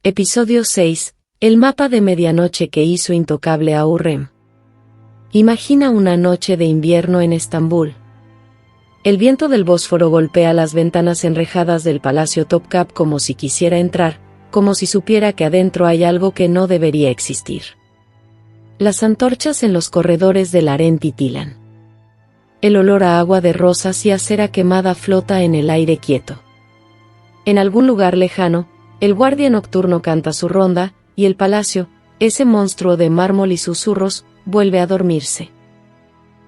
Episodio 6. El mapa de medianoche que hizo intocable a Hürrem. Imagina una noche de invierno en Estambul. El viento del Bósforo golpea las ventanas enrejadas del Palacio Topkapı como si quisiera entrar, como si supiera que adentro hay algo que no debería existir. Las antorchas en los corredores del harén titilan. El olor a agua de rosas y a cera quemada flota en el aire quieto. En algún lugar lejano, el guardia nocturno canta su ronda, y el palacio, ese monstruo de mármol y susurros, vuelve a dormirse.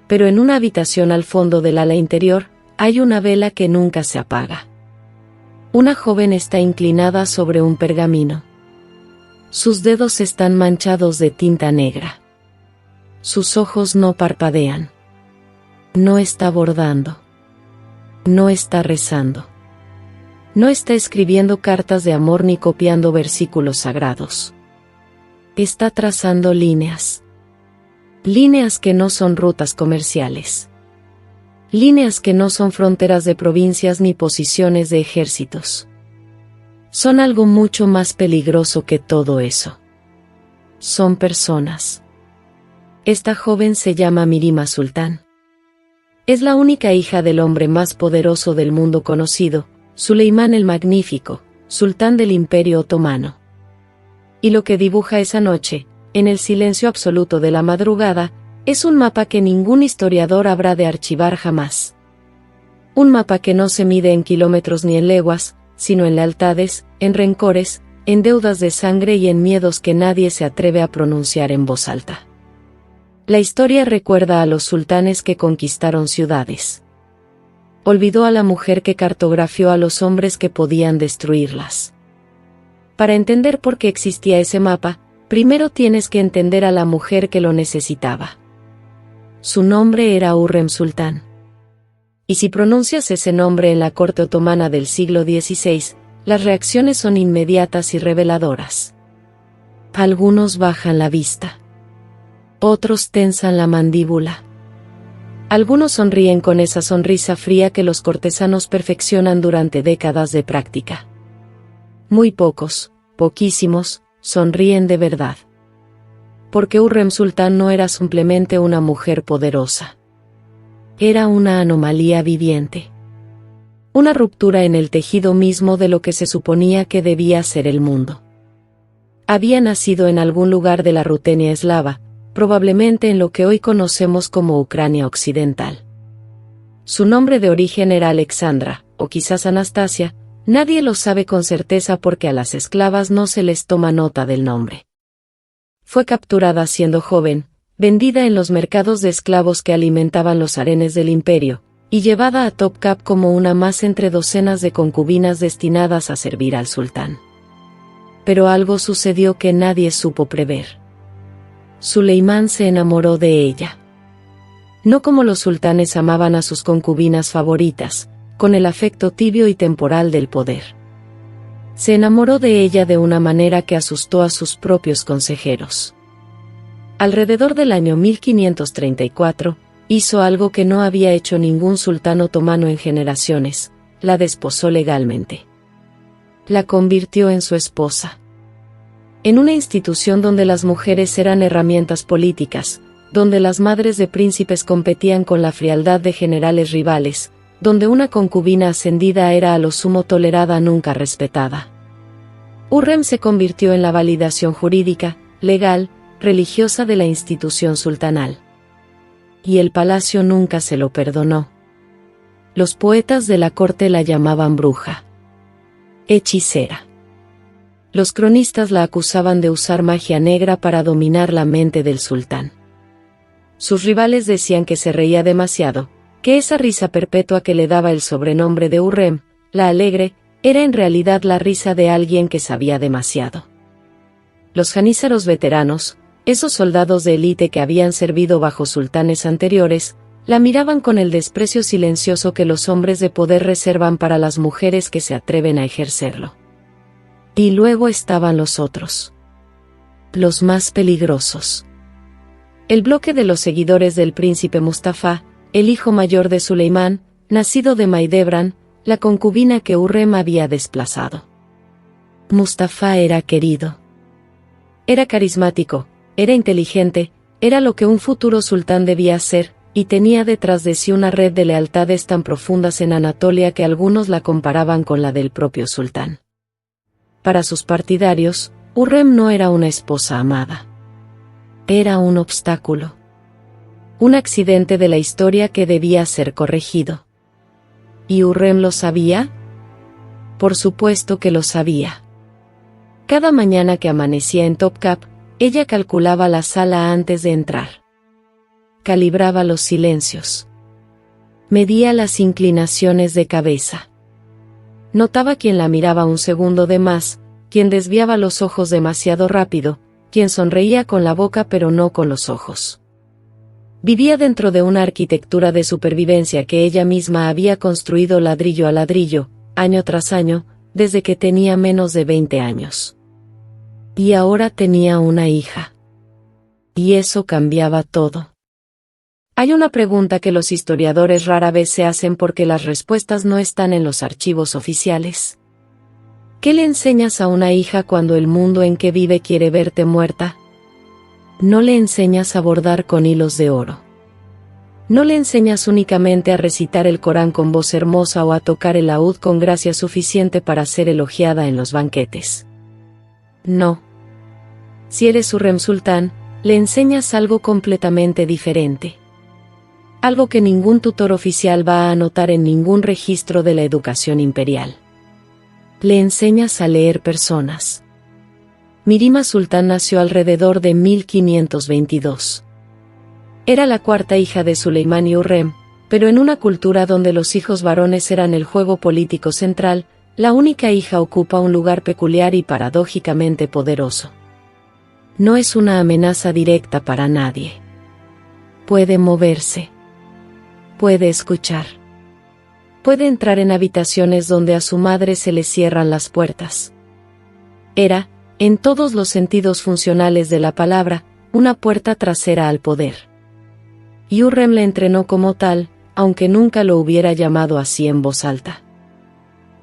Pero en una habitación al fondo del ala interior, hay una vela que nunca se apaga. Una joven está inclinada sobre un pergamino. Sus dedos están manchados de tinta negra. Sus ojos no parpadean. No está bordando. No está rezando. No está escribiendo cartas de amor ni copiando versículos sagrados. Está trazando líneas. Líneas que no son rutas comerciales. Líneas que no son fronteras de provincias ni posiciones de ejércitos. Son algo mucho más peligroso que todo eso. Son personas. Esta joven se llama Mirima Sultán. Es la única hija del hombre más poderoso del mundo conocido, Suleimán el Magnífico, sultán del Imperio Otomano. Y lo que dibuja esa noche, en el silencio absoluto de la madrugada, es un mapa que ningún historiador habrá de archivar jamás. Un mapa que no se mide en kilómetros ni en leguas, sino en lealtades, en rencores, en deudas de sangre y en miedos que nadie se atreve a pronunciar en voz alta. La historia recuerda a los sultanes que conquistaron ciudades. Olvidó a la mujer que cartografió a los hombres que podían destruirlas. Para entender por qué existía ese mapa, primero tienes que entender a la mujer que lo necesitaba. Su nombre era Hürrem Sultán. Y si pronuncias ese nombre en la corte otomana del siglo XVI, las reacciones son inmediatas y reveladoras. Algunos bajan la vista. Otros tensan la mandíbula. Algunos sonríen con esa sonrisa fría que los cortesanos perfeccionan durante décadas de práctica. Muy pocos, poquísimos, sonríen de verdad. Porque Hürrem Sultán no era simplemente una mujer poderosa. Era una anomalía viviente. Una ruptura en el tejido mismo de lo que se suponía que debía ser el mundo. Había nacido en algún lugar de la Rutenia eslava, probablemente en lo que hoy conocemos como Ucrania Occidental. Su nombre de origen era Alexandra, o quizás Anastasia, nadie lo sabe con certeza porque a las esclavas no se les toma nota del nombre. Fue capturada siendo joven, vendida en los mercados de esclavos que alimentaban los harenes del imperio, y llevada a Topkapı como una más entre docenas de concubinas destinadas a servir al sultán. Pero algo sucedió que nadie supo prever. Suleimán se enamoró de ella. No como los sultanes amaban a sus concubinas favoritas, con el afecto tibio y temporal del poder. Se enamoró de ella de una manera que asustó a sus propios consejeros. Alrededor del año 1534, hizo algo que no había hecho ningún sultán otomano en generaciones: la desposó legalmente. La convirtió en su esposa. En una institución donde las mujeres eran herramientas políticas, donde las madres de príncipes competían con la frialdad de generales rivales, donde una concubina ascendida era a lo sumo tolerada, nunca respetada. Hürrem se convirtió en la validación jurídica, legal, religiosa de la institución sultanal. Y el palacio nunca se lo perdonó. Los poetas de la corte la llamaban bruja. Hechicera. Los cronistas la acusaban de usar magia negra para dominar la mente del sultán. Sus rivales decían que se reía demasiado, que esa risa perpetua que le daba el sobrenombre de Hürrem, la alegre, era en realidad la risa de alguien que sabía demasiado. Los janízaros veteranos, esos soldados de élite que habían servido bajo sultanes anteriores, la miraban con el desprecio silencioso que los hombres de poder reservan para las mujeres que se atreven a ejercerlo. Y luego estaban los otros. Los más peligrosos. El bloque de los seguidores del príncipe Mustafa, el hijo mayor de Suleimán, nacido de Mahidevran, la concubina que Hürrem había desplazado. Mustafa era querido. Era carismático, era inteligente, era lo que un futuro sultán debía ser, y tenía detrás de sí una red de lealtades tan profundas en Anatolia que algunos la comparaban con la del propio sultán. Para sus partidarios, Hürrem no era una esposa amada. Era un obstáculo. Un accidente de la historia que debía ser corregido. ¿Y Hürrem lo sabía? Por supuesto que lo sabía. Cada mañana que amanecía en Topkapı, ella calculaba la sala antes de entrar. Calibraba los silencios. Medía las inclinaciones de cabeza. Notaba quién la miraba un segundo de más, quien desviaba los ojos demasiado rápido, quien sonreía con la boca pero no con los ojos. Vivía dentro de una arquitectura de supervivencia que ella misma había construido ladrillo a ladrillo, año tras año, desde que tenía menos de 20 años. Y ahora tenía una hija. Y eso cambiaba todo. Hay una pregunta que los historiadores rara vez se hacen porque las respuestas no están en los archivos oficiales. ¿Qué le enseñas a una hija cuando el mundo en que vive quiere verte muerta? No le enseñas a bordar con hilos de oro. No le enseñas únicamente a recitar el Corán con voz hermosa o a tocar el laúd con gracia suficiente para ser elogiada en los banquetes. No. Si eres Hürrem Sultán, le enseñas algo completamente diferente. Algo que ningún tutor oficial va a anotar en ningún registro de la educación imperial. Le enseñas a leer personas. Mirima Sultán nació alrededor de 1522. Era la cuarta hija de Suleimán y Hürrem, pero en una cultura donde los hijos varones eran el juego político central, la única hija ocupa un lugar peculiar y paradójicamente poderoso. No es una amenaza directa para nadie. Puede moverse. Puede escuchar. Puede entrar en habitaciones donde a su madre se le cierran las puertas. Era, en todos los sentidos funcionales de la palabra, una puerta trasera al poder. Y Hürrem la entrenó como tal, aunque nunca lo hubiera llamado así en voz alta.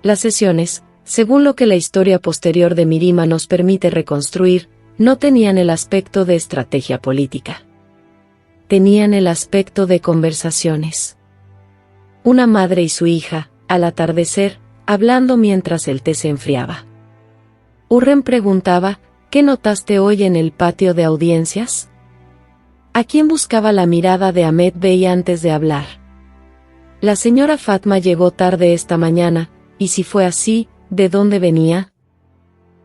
Las sesiones, según lo que la historia posterior de Mirima nos permite reconstruir, no tenían el aspecto de estrategia política. Tenían el aspecto de conversaciones. Una madre y su hija, al atardecer, hablando mientras el té se enfriaba. Hürrem preguntaba, ¿qué notaste hoy en el patio de audiencias? ¿A quién buscaba la mirada de Ahmed Bey antes de hablar? La señora Fatma llegó tarde esta mañana, y si fue así, ¿de dónde venía?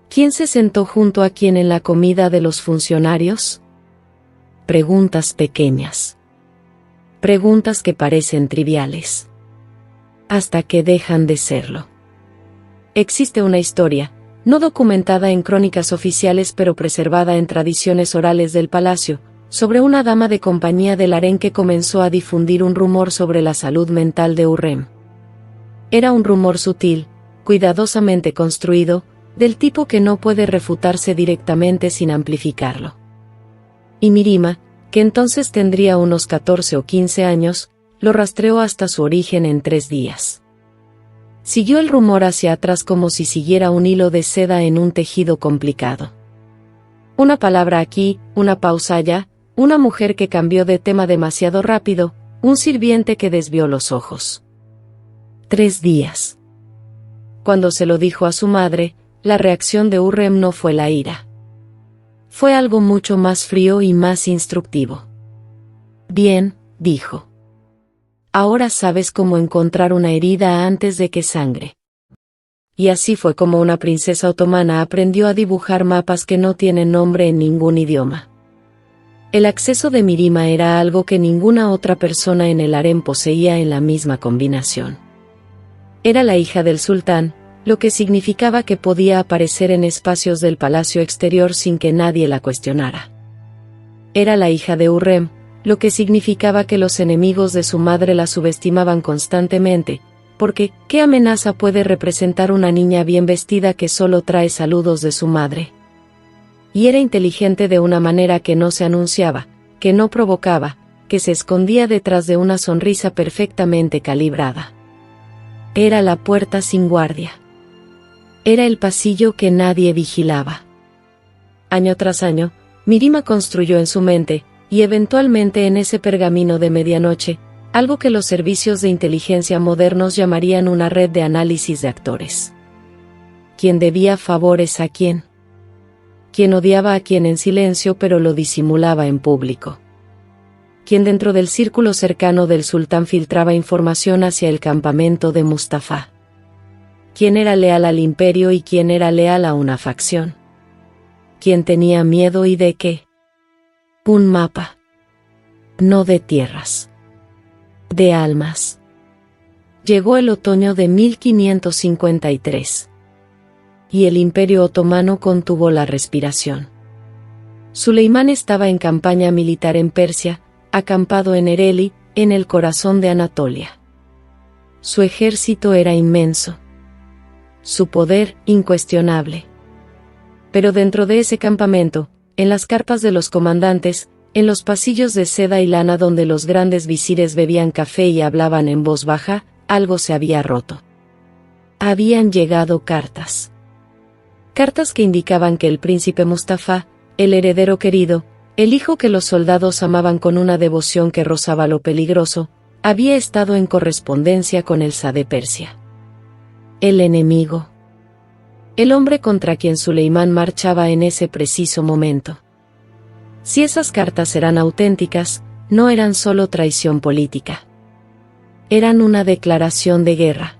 ¿Quién se sentó junto a quién en la comida de los funcionarios? Preguntas pequeñas. Preguntas que parecen triviales. Hasta que dejan de serlo. Existe una historia, no documentada en crónicas oficiales pero preservada en tradiciones orales del palacio, sobre una dama de compañía del harén que comenzó a difundir un rumor sobre la salud mental de Hürrem. Era un rumor sutil, cuidadosamente construido, del tipo que no puede refutarse directamente sin amplificarlo. Y Mirima, que entonces tendría unos 14 o 15 años, lo rastreó hasta su origen en 3 días. Siguió el rumor hacia atrás como si siguiera un hilo de seda en un tejido complicado. Una palabra aquí, una pausa allá, una mujer que cambió de tema demasiado rápido, un sirviente que desvió los ojos. 3 días. Cuando se lo dijo a su madre, la reacción de Hürrem no fue la ira. Fue algo mucho más frío y más instructivo. Bien, dijo. Ahora sabes cómo encontrar una herida antes de que sangre. Y así fue como una princesa otomana aprendió a dibujar mapas que no tienen nombre en ningún idioma. El acceso de Mirima era algo que ninguna otra persona en el harén poseía en la misma combinación. Era la hija del sultán, lo que significaba que podía aparecer en espacios del palacio exterior sin que nadie la cuestionara. Era la hija de Hürrem, lo que significaba que los enemigos de su madre la subestimaban constantemente, porque, ¿qué amenaza puede representar una niña bien vestida que solo trae saludos de su madre? Y era inteligente de una manera que no se anunciaba, que no provocaba, que se escondía detrás de una sonrisa perfectamente calibrada. Era la puerta sin guardia. Era el pasillo que nadie vigilaba. Año tras año, Mirima construyó en su mente, y eventualmente en ese pergamino de medianoche, algo que los servicios de inteligencia modernos llamarían una red de análisis de actores. ¿Quién debía favores a quién? ¿Quién odiaba a quién en silencio pero lo disimulaba en público? ¿Quién dentro del círculo cercano del sultán filtraba información hacia el campamento de Mustafa? ¿Quién era leal al imperio y quién era leal a una facción? ¿Quién tenía miedo y de qué? Un mapa. No de tierras. De almas. Llegó el otoño de 1553. Y el Imperio Otomano contuvo la respiración. Suleimán estaba en campaña militar en Persia, acampado en Ereli, en el corazón de Anatolia. Su ejército era inmenso. Su poder, incuestionable. Pero dentro de ese campamento, en las carpas de los comandantes, en los pasillos de seda y lana donde los grandes visires bebían café y hablaban en voz baja, algo se había roto. Habían llegado cartas. Cartas que indicaban que el príncipe Mustafa, el heredero querido, el hijo que los soldados amaban con una devoción que rozaba lo peligroso, había estado en correspondencia con el Shah de Persia. El enemigo. El hombre contra quien Suleimán marchaba en ese preciso momento. Si esas cartas eran auténticas, no eran solo traición política. Eran una declaración de guerra.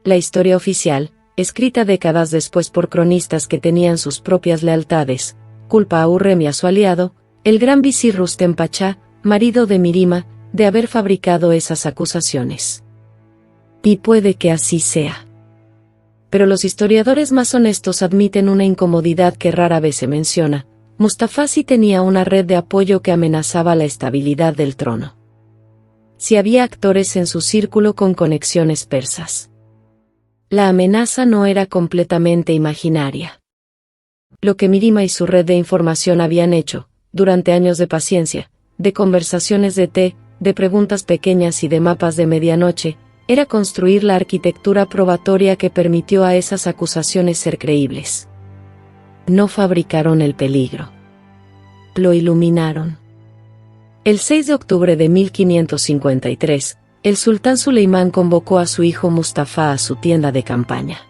La historia oficial, escrita décadas después por cronistas que tenían sus propias lealtades, culpa a Hurrem y a su aliado, el gran visir Rustem Pachá, marido de Mirima, de haber fabricado esas acusaciones. Y puede que así sea. Pero los historiadores más honestos admiten una incomodidad que rara vez se menciona: Mustafa sí tenía una red de apoyo que amenazaba la estabilidad del trono. Sí había actores en su círculo con conexiones persas. La amenaza no era completamente imaginaria. Lo que Mirima y su red de información habían hecho, durante años de paciencia, de conversaciones de té, de preguntas pequeñas y de mapas de medianoche, era construir la arquitectura probatoria que permitió a esas acusaciones ser creíbles. No fabricaron el peligro. Lo iluminaron. El 6 de octubre de 1553, el sultán Suleimán convocó a su hijo Mustafa a su tienda de campaña.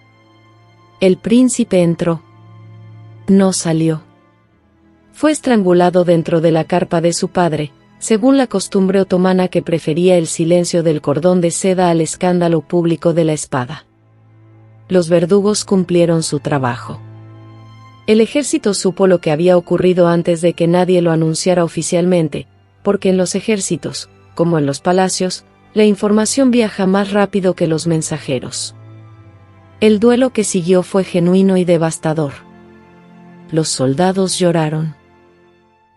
El príncipe entró. No salió. Fue estrangulado dentro de la carpa de su padre, según la costumbre otomana que prefería el silencio del cordón de seda al escándalo público de la espada. Los verdugos cumplieron su trabajo. El ejército supo lo que había ocurrido antes de que nadie lo anunciara oficialmente, porque en los ejércitos, como en los palacios, la información viaja más rápido que los mensajeros. El duelo que siguió fue genuino y devastador. Los soldados lloraron.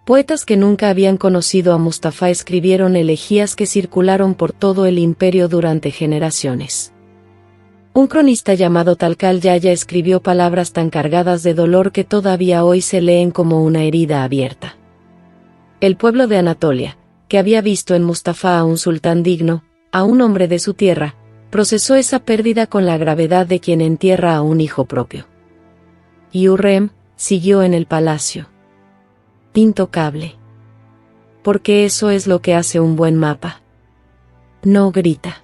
Poetas que nunca habían conocido a Mustafa escribieron elegías que circularon por todo el imperio durante generaciones. Un cronista llamado Talkal Yaya escribió palabras tan cargadas de dolor que todavía hoy se leen como una herida abierta. El pueblo de Anatolia, que había visto en Mustafa a un sultán digno, a un hombre de su tierra, procesó esa pérdida con la gravedad de quien entierra a un hijo propio. Y Hurrem siguió en el palacio. Intocable. Porque eso es lo que hace un buen mapa. No grita.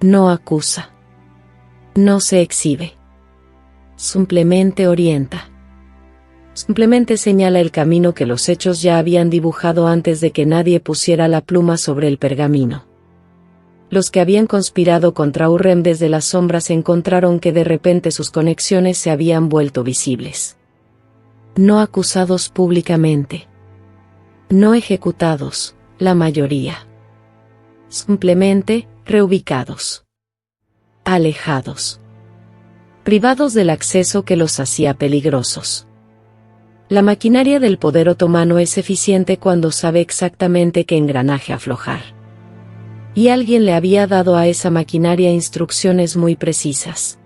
No acusa. No se exhibe. Simplemente orienta. Simplemente señala el camino que los hechos ya habían dibujado antes de que nadie pusiera la pluma sobre el pergamino. Los que habían conspirado contra Hurrem desde las sombras encontraron que de repente sus conexiones se habían vuelto visibles. No acusados públicamente. No ejecutados, la mayoría. Simplemente, reubicados. Alejados. Privados del acceso que los hacía peligrosos. La maquinaria del poder otomano es eficiente cuando sabe exactamente qué engranaje aflojar. Y alguien le había dado a esa maquinaria instrucciones muy precisas.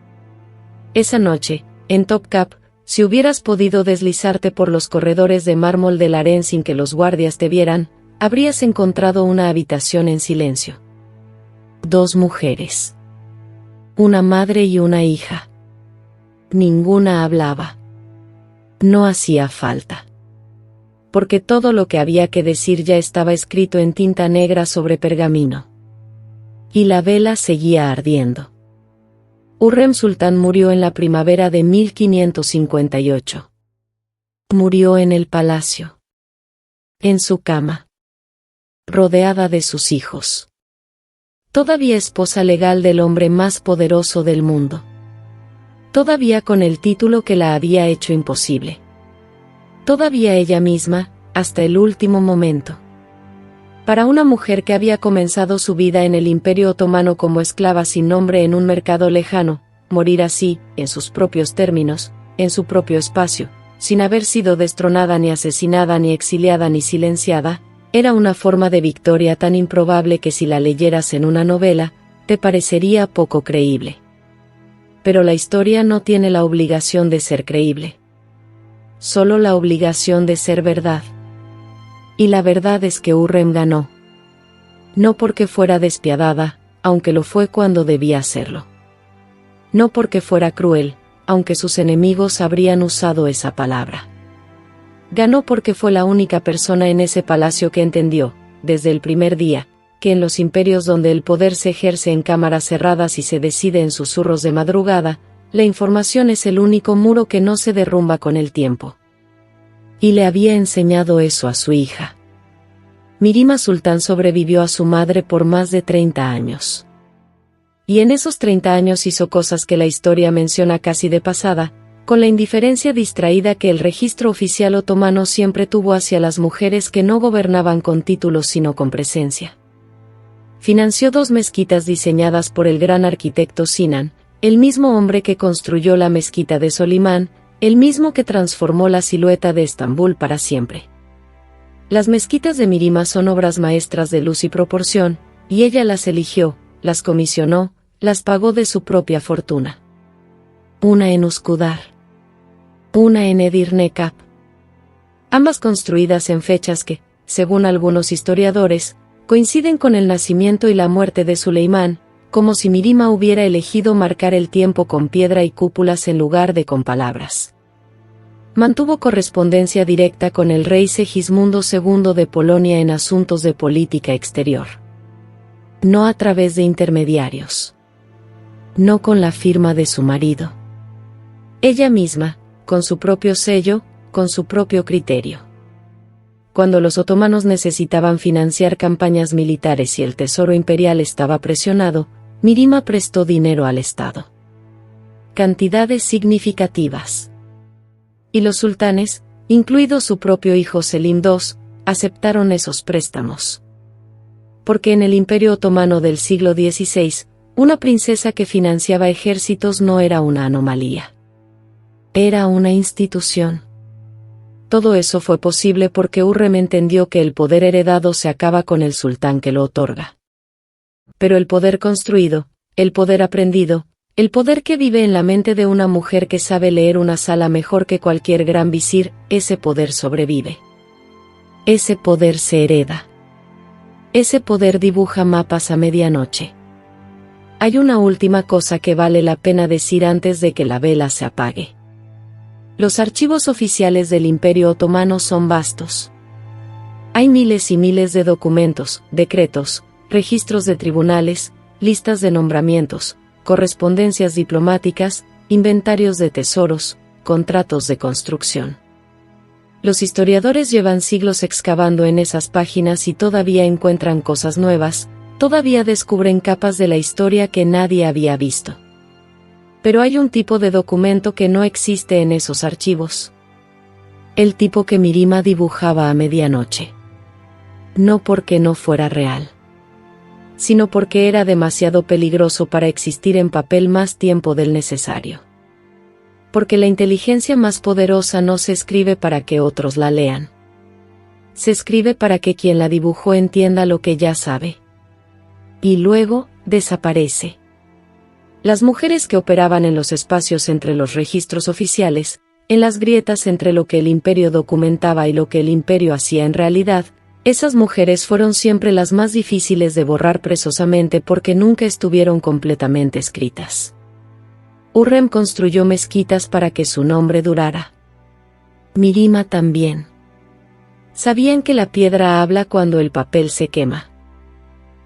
Esa noche, en Topkapı, si hubieras podido deslizarte por los corredores de mármol del harén sin que los guardias te vieran, habrías encontrado una habitación en silencio. 2 mujeres. Una madre y una hija. Ninguna hablaba. No hacía falta. Porque todo lo que había que decir ya estaba escrito en tinta negra sobre pergamino. Y la vela seguía ardiendo. Hurrem Sultán murió en la primavera de 1558. Murió en el palacio. En su cama. Rodeada de sus hijos. Todavía esposa legal del hombre más poderoso del mundo. Todavía con el título que la había hecho imposible. Todavía ella misma, hasta el último momento. Para una mujer que había comenzado su vida en el Imperio Otomano como esclava sin nombre en un mercado lejano, morir así, en sus propios términos, en su propio espacio, sin haber sido destronada ni asesinada ni exiliada ni silenciada, era una forma de victoria tan improbable que si la leyeras en una novela, te parecería poco creíble. Pero la historia no tiene la obligación de ser creíble. Solo la obligación de ser verdad. Y la verdad es que Hurrem ganó. No porque fuera despiadada, aunque lo fue cuando debía serlo. No porque fuera cruel, aunque sus enemigos habrían usado esa palabra. Ganó porque fue la única persona en ese palacio que entendió, desde el primer día, que en los imperios donde el poder se ejerce en cámaras cerradas y se decide en susurros de madrugada, la información es el único muro que no se derrumba con el tiempo. Y le había enseñado eso a su hija. Mirima Sultán sobrevivió a su madre por más de 30 años. Y en esos 30 años hizo cosas que la historia menciona casi de pasada, con la indiferencia distraída que el registro oficial otomano siempre tuvo hacia las mujeres que no gobernaban con títulos sino con presencia. Financió 2 mezquitas diseñadas por el gran arquitecto Sinan, el mismo hombre que construyó la mezquita de Solimán, el mismo que transformó la silueta de Estambul para siempre. Las mezquitas de Mirima son obras maestras de luz y proporción, y ella las eligió, las comisionó, las pagó de su propia fortuna. Una en Uskudar. Una en Edirne-Cap. Ambas construidas en fechas que, según algunos historiadores, coinciden con el nacimiento y la muerte de Suleimán, como si Mirima hubiera elegido marcar el tiempo con piedra y cúpulas en lugar de con palabras. Mantuvo correspondencia directa con el rey Segismundo II de Polonia en asuntos de política exterior. No a través de intermediarios. No con la firma de su marido. Ella misma, con su propio sello, con su propio criterio. Cuando los otomanos necesitaban financiar campañas militares y el tesoro imperial estaba presionado, Mirima prestó dinero al Estado. Cantidades significativas. Y los sultanes, incluido su propio hijo Selim II, aceptaron esos préstamos. Porque en el Imperio Otomano del siglo XVI, una princesa que financiaba ejércitos no era una anomalía. Era una institución. Todo eso fue posible porque Hurrem entendió que el poder heredado se acaba con el sultán que lo otorga. Pero el poder construido, el poder aprendido, el poder que vive en la mente de una mujer que sabe leer una sala mejor que cualquier gran visir, ese poder sobrevive. Ese poder se hereda. Ese poder dibuja mapas a medianoche. Hay una última cosa que vale la pena decir antes de que la vela se apague. Los archivos oficiales del Imperio Otomano son vastos. Hay miles y miles de documentos, decretos, registros de tribunales, listas de nombramientos, correspondencias diplomáticas, inventarios de tesoros, contratos de construcción. Los historiadores llevan siglos excavando en esas páginas y todavía encuentran cosas nuevas, todavía descubren capas de la historia que nadie había visto. Pero hay un tipo de documento que no existe en esos archivos. El tipo que Mirima dibujaba a medianoche. No porque no fuera real, sino porque era demasiado peligroso para existir en papel más tiempo del necesario. Porque la inteligencia más poderosa no se escribe para que otros la lean. Se escribe para que quien la dibujó entienda lo que ya sabe. Y luego, desaparece. Las mujeres que operaban en los espacios entre los registros oficiales, en las grietas entre lo que el imperio documentaba y lo que el imperio hacía en realidad, esas mujeres fueron siempre las más difíciles de borrar presosamente porque nunca estuvieron completamente escritas. Hurrem construyó mezquitas para que su nombre durara. Mirima también. Sabían que la piedra habla cuando el papel se quema.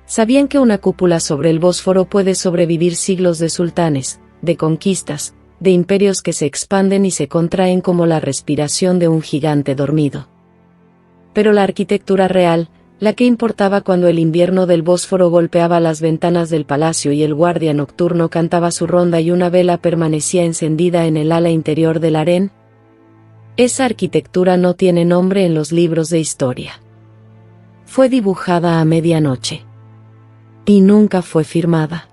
Sabían que una cúpula sobre el Bósforo puede sobrevivir siglos de sultanes, de conquistas, de imperios que se expanden y se contraen como la respiración de un gigante dormido. Pero la arquitectura real, la que importaba cuando el invierno del Bósforo golpeaba las ventanas del palacio y el guardia nocturno cantaba su ronda y una vela permanecía encendida en el ala interior del harén, esa arquitectura no tiene nombre en los libros de historia. Fue dibujada a medianoche. Y nunca fue firmada.